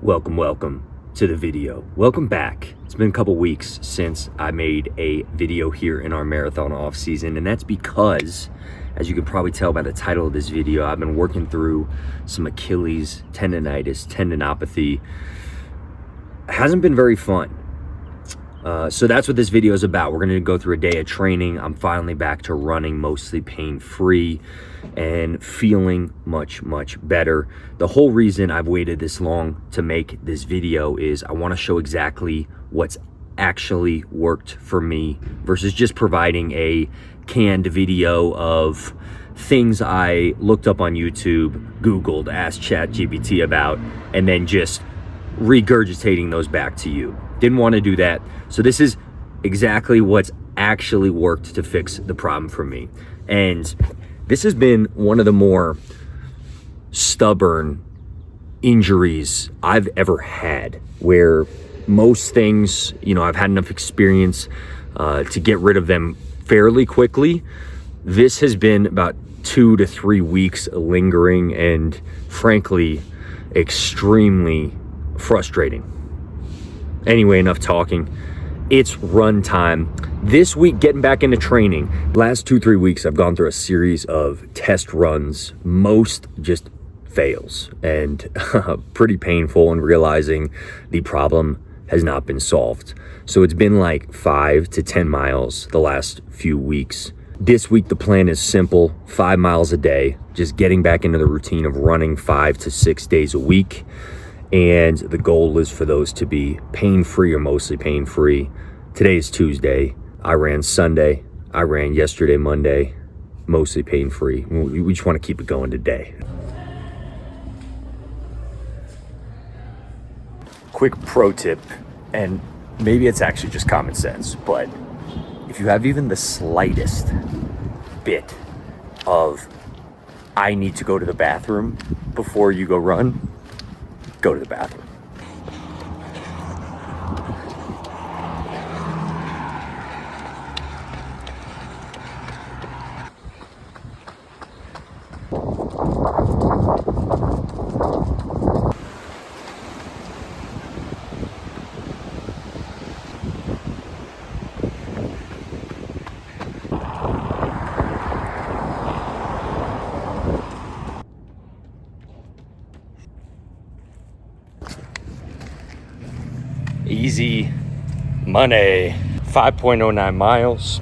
Welcome to the video. Welcome back. It's been a couple weeks since I made a video here in our marathon off season, and that's because, as you can probably tell by the title of this video, I've been working through some Achilles tendonitis, tendonopathy. It hasn't been very fun. So that's what this video is about. We're gonna go through a day of training. I'm finally back to running, mostly pain-free and feeling much better. The whole reason I've waited this long to make this video is I wanna show exactly what's actually worked for me versus just providing a canned video of things I looked up on YouTube, Googled, asked ChatGPT about, and then just regurgitating those back to you. Didn't want to do that. So this is exactly what's actually worked to fix the problem for me. And this has been one of the more stubborn injuries I've ever had, where most things, I've had enough experience to get rid of them fairly quickly. This has been about 2 to 3 weeks lingering and frankly, extremely frustrating. Anyway, enough talking. It's run time. This week, getting back into training. Last 2-3 weeks, I've gone through a series of test runs, most just fails, and pretty painful, and realizing the problem has not been solved. So it's been like 5 to 10 miles the last few weeks. This week, the plan is simple: 5 miles a day, just getting back into the routine of running 5 to 6 days a week. And the goal is for those to be pain-free or mostly pain-free. Today is Tuesday. I ran Sunday. I ran yesterday, Monday, mostly pain-free. We just want to keep it going today. Quick pro tip, and maybe it's actually just common sense, but if you have even the slightest bit of I need to go to the bathroom before you go run, go to the bathroom. Easy money. 5.09 miles,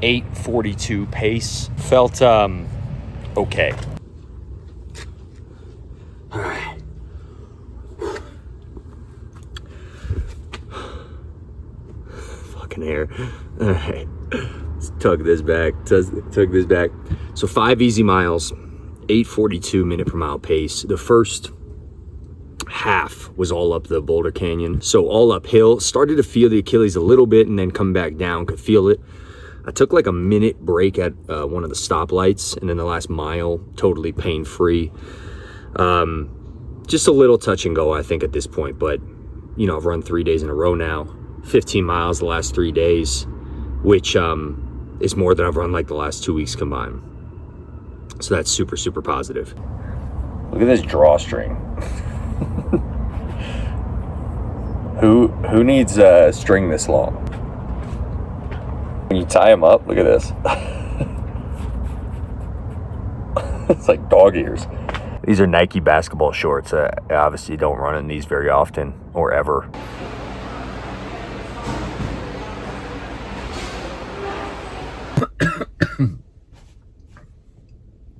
8:42 pace. Felt okay. All right. Fucking air. All right. Let's tug this back. Tug this back. So 5 easy miles, 8:42 minute per mile pace. The first half was all up the Boulder Canyon, so all uphill. Started to feel the Achilles a little bit, and then come back down, could feel it. I took like a minute break at one of the stoplights, and then the last mile totally pain-free. Just a little touch and go, I think, at this point, but I've run 3 days in a row now, 15 miles the last 3 days, which is more than I've run like the last 2 weeks combined. So that's super positive. Look at this drawstring. Who needs a string this long? When you tie them up, look at this. It's like dog ears. These are Nike basketball shorts. I obviously don't run in these very often or ever.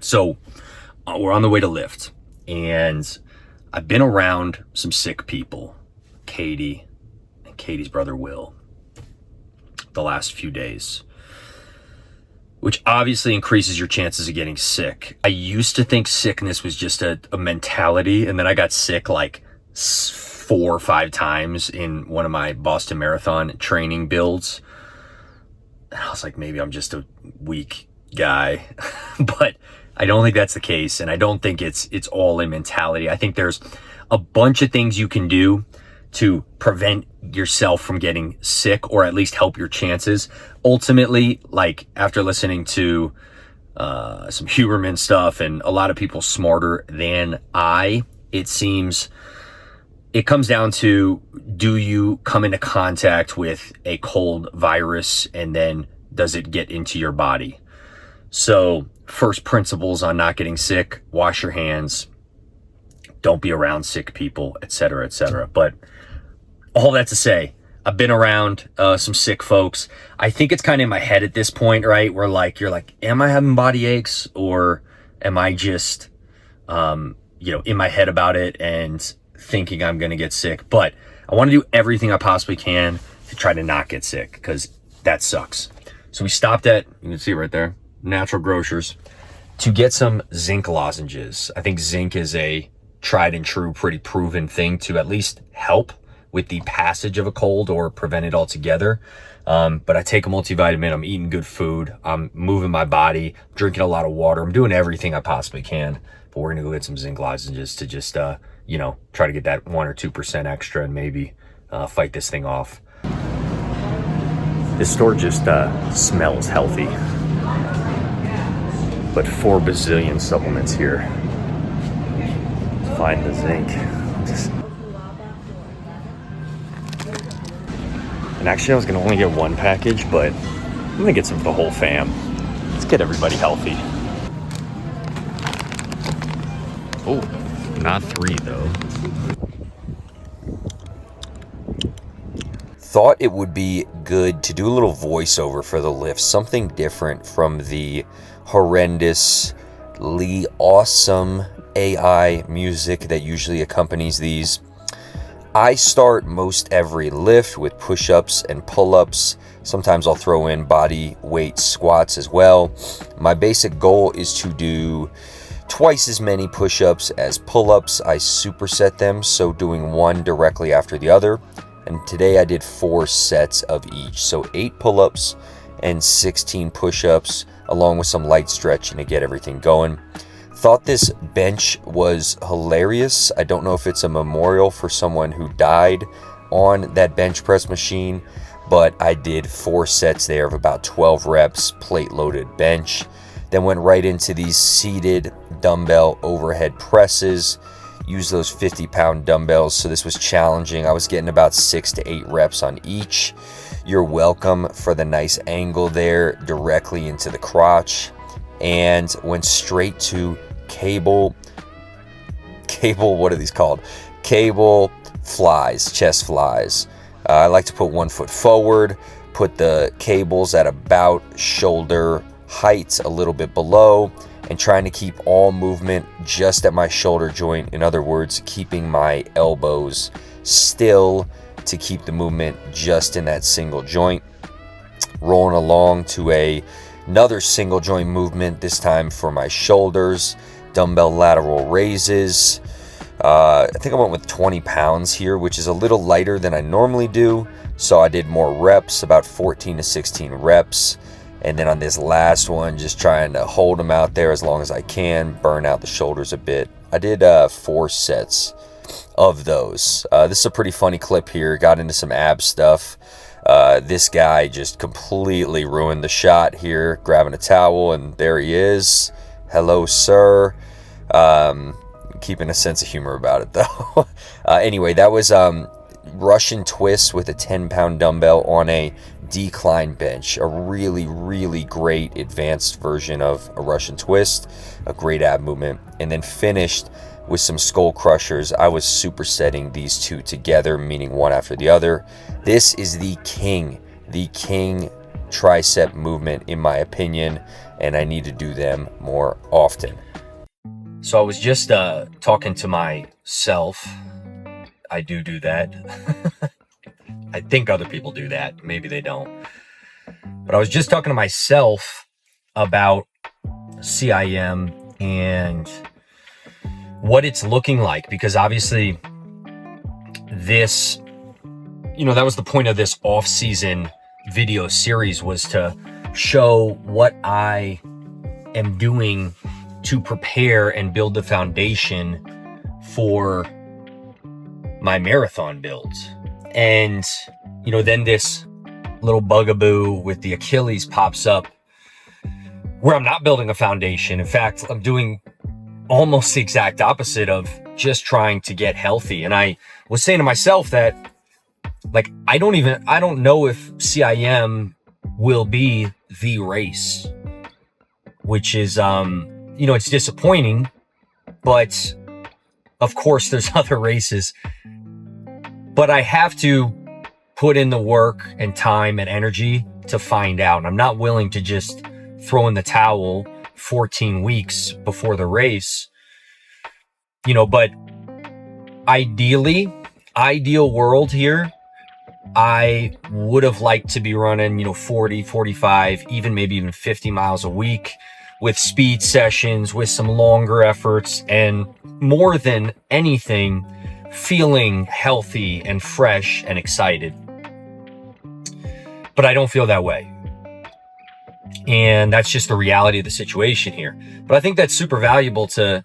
So we're on the way to lift, and I've been around some sick people, Katie and Katie's brother Will, the last few days, which obviously increases your chances of getting sick. I used to think sickness was just a mentality, and then I got sick like 4 or 5 times in one of my Boston Marathon training builds. And I was like, maybe I'm just a weak guy, but I don't think that's the case, and I don't think it's all in mentality. I think there's a bunch of things you can do to prevent yourself from getting sick, or at least help your chances. Ultimately, like after listening to some Huberman stuff and a lot of people smarter than I, it seems it comes down to, do you come into contact with a cold virus and then does it get into your body? So first principles on not getting sick: wash your hands, don't be around sick people, etc., etc. But all that to say, I've been around some sick folks. I think it's kind of in my head at this point, right? Where like, you're like, am I having body aches, or am I just, in my head about it and thinking I'm going to get sick? But I want to do everything I possibly can to try to not get sick, because that sucks. So we stopped at, you can see right there, Natural Grocers, to get some zinc lozenges. I think zinc is a tried and true, pretty proven thing to at least help with the passage of a cold or prevent it altogether. But I take a multivitamin, I'm eating good food, I'm moving my body, drinking a lot of water, I'm doing everything I possibly can. But we're gonna go get some zinc lozenges to just, try to get that 1 or 2% extra and maybe fight this thing off. This store just smells healthy. But 4 bazillion supplements here. Find the zinc. And actually I was gonna only get 1 package, but I'm gonna get some for the whole fam. Let's get everybody healthy. Oh, not 3 though. Thought it would be good to do a little voiceover for the lift, something different from the horrendously awesome AI music that usually accompanies these. I start most every lift with push-ups and pull-ups. Sometimes I'll throw in body weight squats as well. My basic goal is to do twice as many push-ups as pull-ups. I superset them, so doing one directly after the other. And today I did 4 sets of each. So 8 pull-ups and 16 push-ups, along with some light stretching to get everything going. Thought this bench was hilarious. I don't know if it's a memorial for someone who died on that bench press machine, but I did 4 sets there of about 12 reps, plate loaded bench. Then went right into these seated dumbbell overhead presses. Use those 50-pound dumbbells, so this was challenging. I was getting about 6 to 8 reps on each. You're welcome for the nice angle there, directly into the crotch. And went straight to cable, what are these called? Cable flies, chest flies. I like to put 1 foot forward, put the cables at about shoulder height, a little bit below, and trying to keep all movement just at my shoulder joint. In other words, keeping my elbows still to keep the movement just in that single joint. Rolling along to another single joint movement, this time for my shoulders. Dumbbell lateral raises. I think I went with 20 pounds here, which is a little lighter than I normally do. So I did more reps, about 14 to 16 reps. And then on this last one, just trying to hold them out there as long as I can, burn out the shoulders a bit. I did 4 sets of those. This is a pretty funny clip here. Got into some ab stuff. This guy just completely ruined the shot here, grabbing a towel, and there he is. Hello, sir. Keeping a sense of humor about it, though. Anyway, that was Russian twist with a 10-pound dumbbell on a decline bench. A really, really great advanced version of a Russian twist. A great ab movement. And then finished with some skull crushers. I was supersetting these 2 together, meaning one after the other. This is the king tricep movement, in my opinion, and I need to do them more often. So I was just talking to myself. I do that. I think other people do that. Maybe they don't. But I was just talking to myself about CIM and what it's looking like, because obviously this, that was the point of this off-season video series, was to show what I am doing to prepare and build the foundation for my marathon builds. And, then this little bugaboo with the Achilles pops up, where I'm not building a foundation. In fact, I'm doing almost the exact opposite of just trying to get healthy. And I was saying to myself that, like, I don't know if CIM will be the race, which is, it's disappointing, but of course there's other races, but I have to put in the work and time and energy to find out. I'm not willing to just throw in the towel 14 weeks before the race, but ideal world here, I would have liked to be running, 40, 45, maybe even 50 miles a week with speed sessions, with some longer efforts, and more than anything, feeling healthy and fresh and excited. But I don't feel that way. And that's just the reality of the situation here. But I think that's super valuable to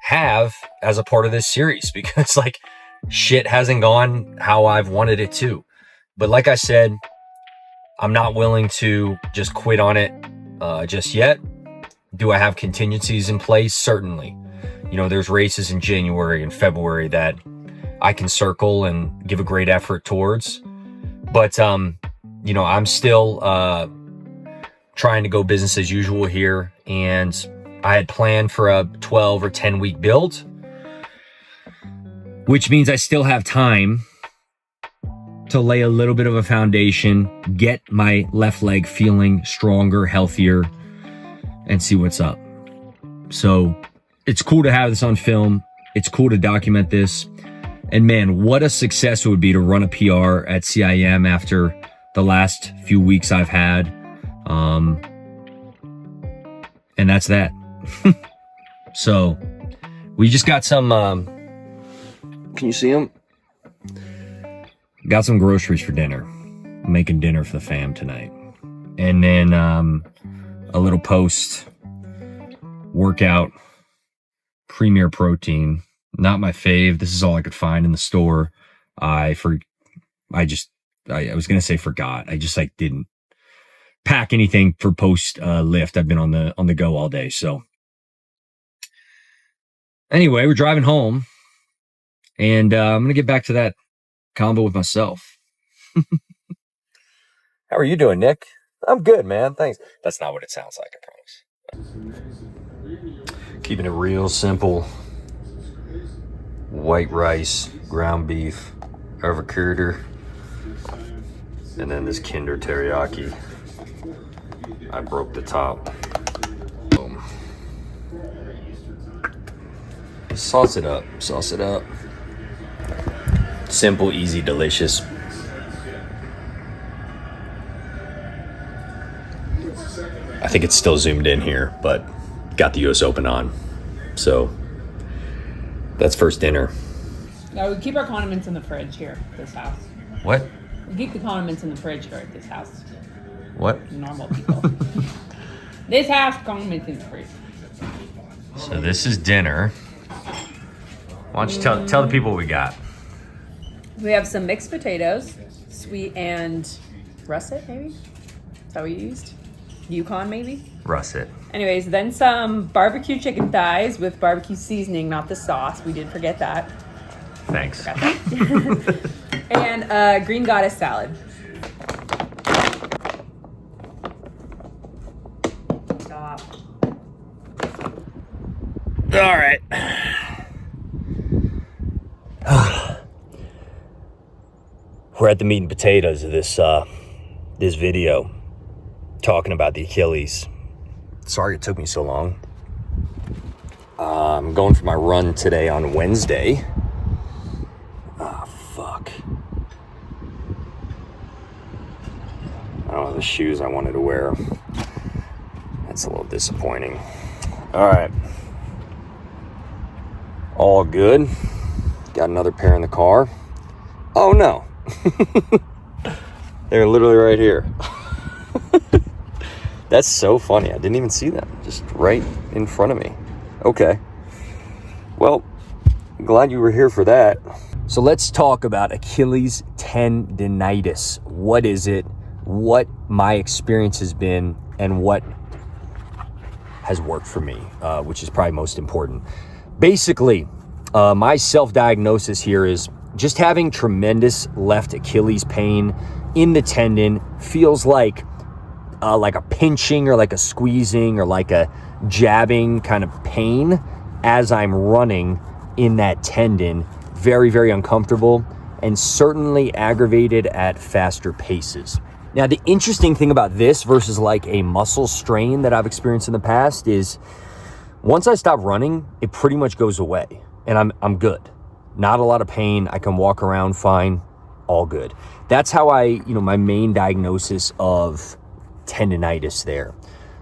have as a part of this series, because like, shit hasn't gone how I've wanted it to. But like I said, I'm not willing to just quit on it just yet. Do I have contingencies in place? Certainly. There's races in January and February that I can circle and give a great effort towards. But, I'm still trying to go business as usual here. And I had planned for a 12 or 10 week build, which means I still have time to lay a little bit of a foundation, get my left leg feeling stronger, healthier, and see what's up. So it's cool to have this on film. It's cool to document this. And man, what a success it would be to run a PR at CIM after the last few weeks I've had. And that's that. So we just got some, can you see them? Got some groceries for dinner. I'm making dinner for the fam tonight. And then a little post workout Premier Protein. Not my fave. This is all I could find in the store. I was gonna say forgot. I just didn't pack anything for post lift. I've been on the go all day. So anyway, we're driving home, and I'm gonna get back to that combo with myself. How are you doing, Nick? I'm good, man. Thanks. That's not what it sounds like, I promise. Keeping it real simple. White rice, ground beef, avocado, and then this Kinder teriyaki. I broke the top. Boom. Sauce it up. Simple, easy, delicious. I think it's still zoomed in here, but got the US Open on. So that's first dinner. No, we keep our condiments in the fridge here at this house. What? We keep the condiments in the fridge here at this house. What? Normal people. This house, condiments in the fridge. So this is dinner. Why don't you tell the people what we got? We have some mixed potatoes, sweet and russet, maybe? Is that what you used? Yukon, maybe? Russet. Anyways, then some barbecue chicken thighs with barbecue seasoning, not the sauce. We did forget that. Thanks. Forgot that. And green goddess salad. Stop. All right. We're at the meat and potatoes of this video, talking about the Achilles. Sorry it took me so long. I'm going for my run today on Wednesday. Ah, fuck. I don't have the shoes I wanted to wear. That's a little disappointing. All right. All good. Got another pair in the car. Oh no. They're literally right here. That's so funny. I didn't even see them. Just right in front of me. Okay. Well, I'm glad you were here for that. So let's talk about Achilles tendonitis. What is it? What my experience has been, and what has worked for me, which is probably most important. Basically, my self-diagnosis here is just having tremendous left Achilles pain in the tendon. Feels like a pinching or like a squeezing or like a jabbing kind of pain as I'm running in that tendon. Very, very uncomfortable, and certainly aggravated at faster paces. Now, the interesting thing about this versus like a muscle strain that I've experienced in the past is once I stop running, it pretty much goes away and I'm good. Not a lot of pain. I can walk around fine, all good. That's how my main diagnosis of tendonitis there.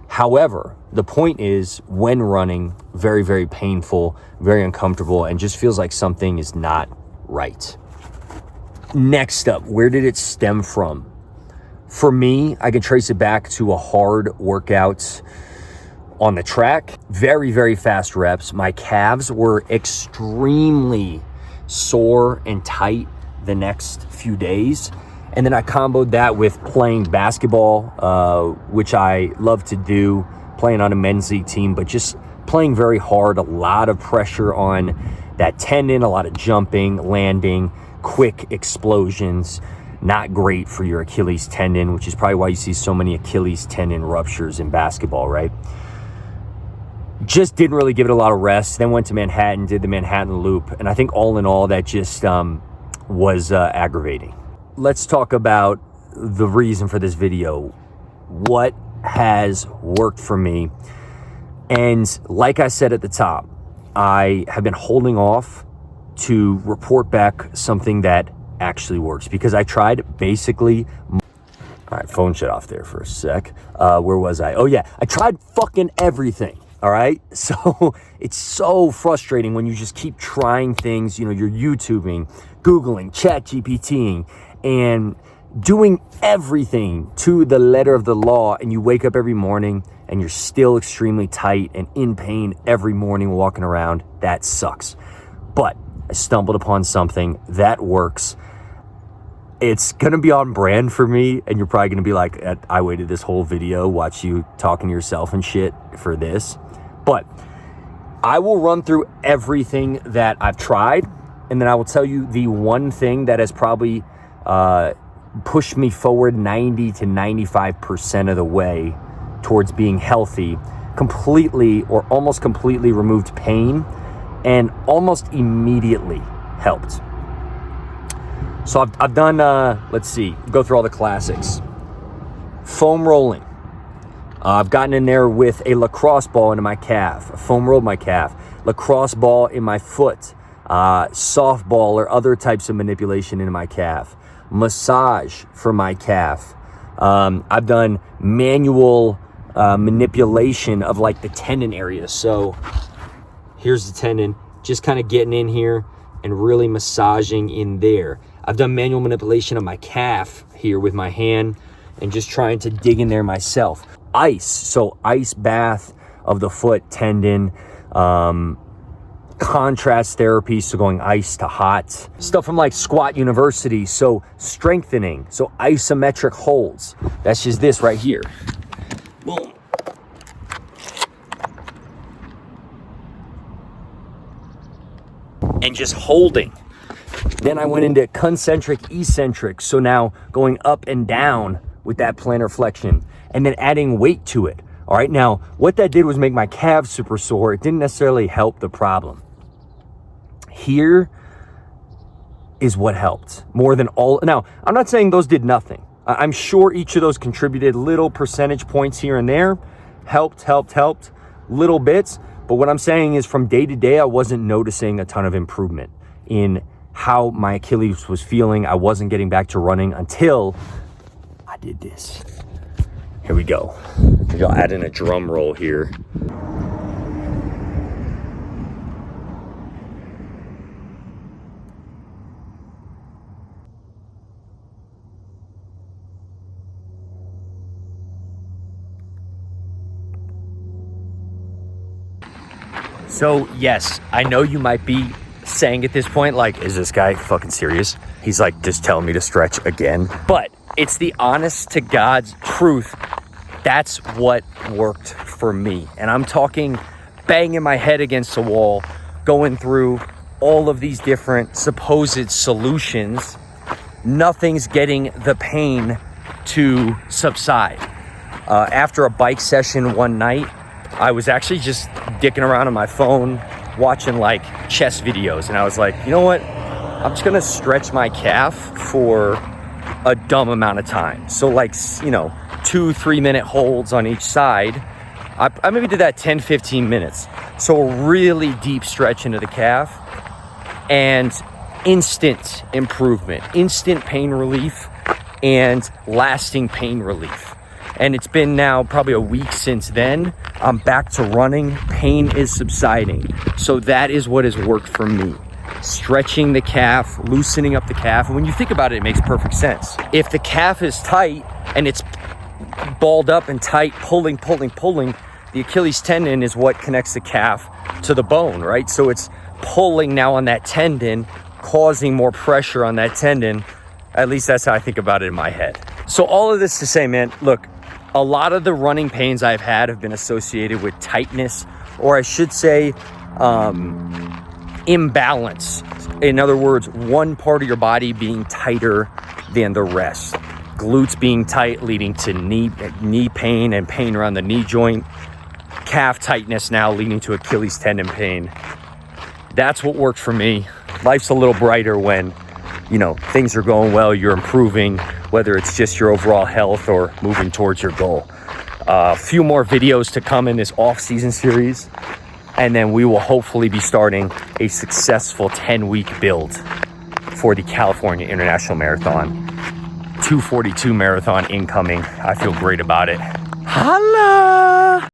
However, the point is when running, very, very painful, very uncomfortable, and just feels like something is not right. Next up, where did it stem from? For me, I can trace it back to a hard workout on the track. Very, very fast reps. My calves were extremely sore and tight the next few days. And then I comboed that with playing basketball, which I love to do, playing on a men's league team, but just playing very hard, a lot of pressure on that tendon, a lot of jumping, landing, quick explosions. Not great for your Achilles tendon, which is probably why you see so many Achilles tendon ruptures in basketball, right? Just didn't really give it a lot of rest. Then went to Manhattan, did the Manhattan loop. And I think all in all, that just was aggravating. Let's talk about the reason for this video. What has worked for me? And like I said at the top, I have been holding off to report back something that actually works, because I tried basically. All right, phone shut off there for a sec. Where was I? Oh yeah, I tried fucking everything. All right, so it's so frustrating when you just keep trying things. You're YouTubing, Googling, ChatGPTing, and doing everything to the letter of the law, and you wake up every morning and you're still extremely tight and in pain every morning walking around. That sucks. But I stumbled upon something that works. It's going to be on brand for me, and you're probably going to be like, I waited this whole video, watch you talking to yourself and shit for this. But I will run through everything that I've tried, and then I will tell you the one thing that has probably pushed me forward 90 to 95% of the way towards being healthy, completely or almost completely removed pain, and almost immediately helped. So I've done, let's see, go through all the classics. Foam rolling. I've gotten in there with a lacrosse ball into my calf, foam rolled my calf, lacrosse ball in my foot, softball or other types of manipulation into my calf, massage for my calf. I've done manual manipulation of like the tendon area. So here's the tendon, just kind of getting in here and really massaging in there. I've done manual manipulation of my calf here with my hand and just trying to dig in there myself. Ice, so ice bath of the foot tendon, contrast therapy, so going ice to hot. Stuff from like Squat University, so strengthening, so isometric holds. That's just this right here. Boom. And just holding. Then I went into concentric, eccentric, so now going up and down with that plantar flexion, and then adding weight to it. All right, now what that did was make my calves super sore. It didn't necessarily help the problem. Here is what helped more than all. Now, I'm not saying those did nothing. I'm sure each of those contributed little percentage points here and there, helped little bits. But what I'm saying is from day to day, I wasn't noticing a ton of improvement in how my Achilles was feeling. I wasn't getting back to running until I did this. Here we go. Maybe I'll add in a drum roll here. So yes, I know you might be saying at this point, like, is this guy fucking serious? He's like just telling me to stretch again. But it's the honest to God's truth. That's what worked for me. And I'm talking banging my head against the wall, going through all of these different supposed solutions. Nothing's getting the pain to subside. After a bike session one night, I was actually just dicking around on my phone, watching like chest videos. And I was like, you know what? I'm just gonna stretch my calf for a dumb amount of time. So like, 2-3 minute holds on each side. I maybe did that 10-15 minutes. So a really deep stretch into the calf, and instant improvement, instant pain relief, and lasting pain relief. And it's been now probably a week since then. I'm back to running. Pain is subsiding. So that is what has worked for me. Stretching the calf, loosening up the calf. And when you think about it, it makes perfect sense. If the calf is tight and it's balled up and tight, pulling, the Achilles tendon is what connects the calf to the bone, right? So it's pulling now on that tendon, causing more pressure on that tendon. At least that's how I think about it in my head. So all of this to say, man, look, a lot of the running pains I've had have been associated with tightness, or I should say imbalance. In other words, one part of your body being tighter than the rest. Glutes being tight, leading to knee pain and pain around the knee joint. Calf tightness now leading to Achilles tendon pain. That's what worked for me. Life's a little brighter when, things are going well, you're improving, whether it's just your overall health or moving towards your goal. A few more videos to come in this off-season series, and then we will hopefully be starting a successful 10-week build for the California International Marathon. 2:42 marathon incoming. I feel great about it. Holla!